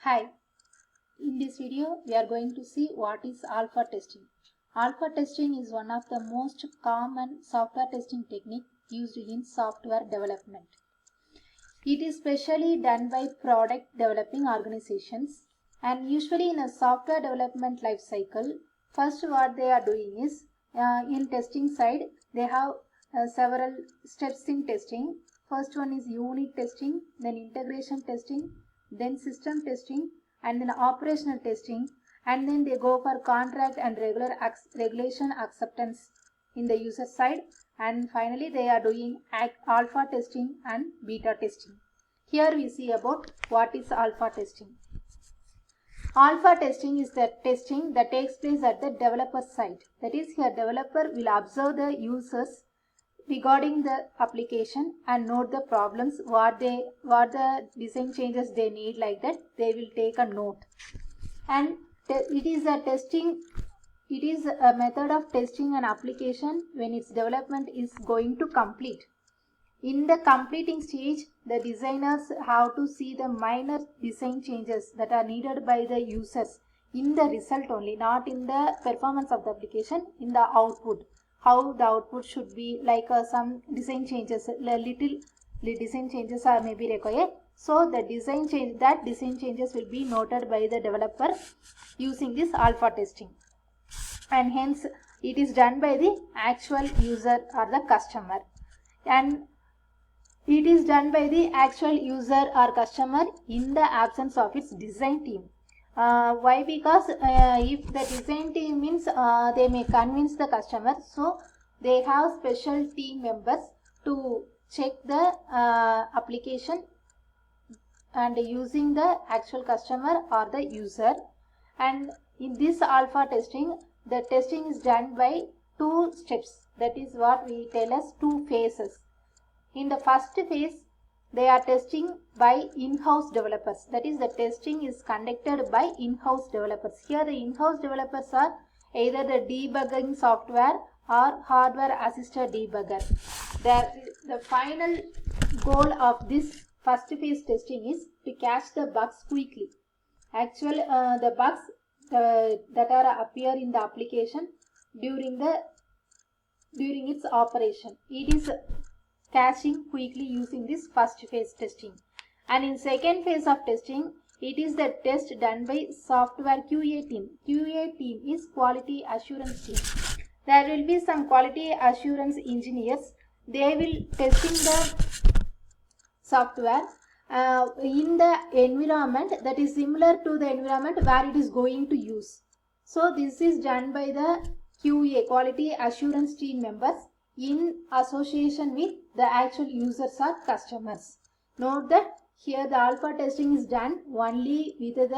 Hi, in this video we are going to see what is alpha testing. Alpha testing is one of the most common software testing technique used in software development. It is specially done by product developing organizations, and usually in a software development life cycle, first what they are doing is in testing side they have several steps in testing. First one is unit testing, then integration testing, then system testing, and then operational testing, and then they go for contract and regulation acceptance in the user side, and finally they are doing alpha testing and beta testing. Here we see about what is alpha testing. Alpha testing is the testing that takes place at the developer side. That is, here developer will observe the users regarding the application and note the problems, what the design changes they need, like that they will take a note. And it is a method of testing an application when its development is going to complete. In the completing stage, the designers have to see the minor design changes that are needed by the users in the result only, not in the performance of the application, in the output. How the output should be, like some design changes, little design changes are maybe required. So the design changes will be noted by the developer using this alpha testing, and hence it is done by the actual user or the customer, and it is done by the actual user or customer in the absence of its design team. Why? Because if the design team means they may convince the customer, so they have special team members to check the application and using the actual customer or the user. And in this alpha testing, the testing is done by two steps. That is what we tell as two phases. In the first phase, they are testing by in-house developers. That is, the testing is conducted by in-house developers. Here the in-house developers are either the debugging software or hardware assisted debugger. The final goal of this first phase testing is to catch the bugs quickly. Actually, the bugs that are appear in the application during its operation, it is catching quickly using this first phase testing. And in second phase of testing, it is the test done by software QA team. QA team is quality assurance team. There will be some quality assurance engineers. They will testing the software in the environment that is similar to the environment where it is going to use. So this is done by the QA, quality assurance team members, in association with the actual users or customers. Note that here the alpha testing is done only with the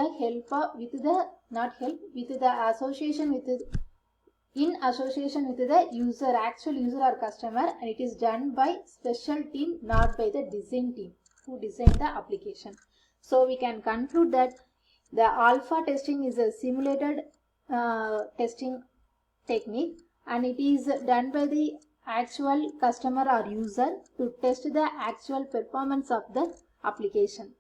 association with in association with the user, actual user or customer, and it is done by special team, not by the design team who designed the application. So we can conclude that the alpha testing is a simulated testing technique, and it is done by the actual customer or user to test the actual performance of the application,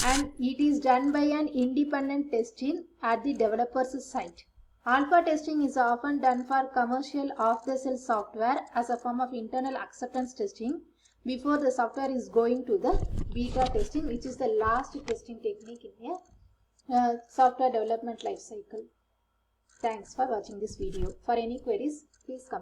and it is done by an independent testing at the developer's site. Alpha testing is often done for commercial off-the-shelf software as a form of internal acceptance testing before the software is going to the beta testing, which is the last testing technique in a software development life cycle. Thanks for watching this video. For any queries, please comment.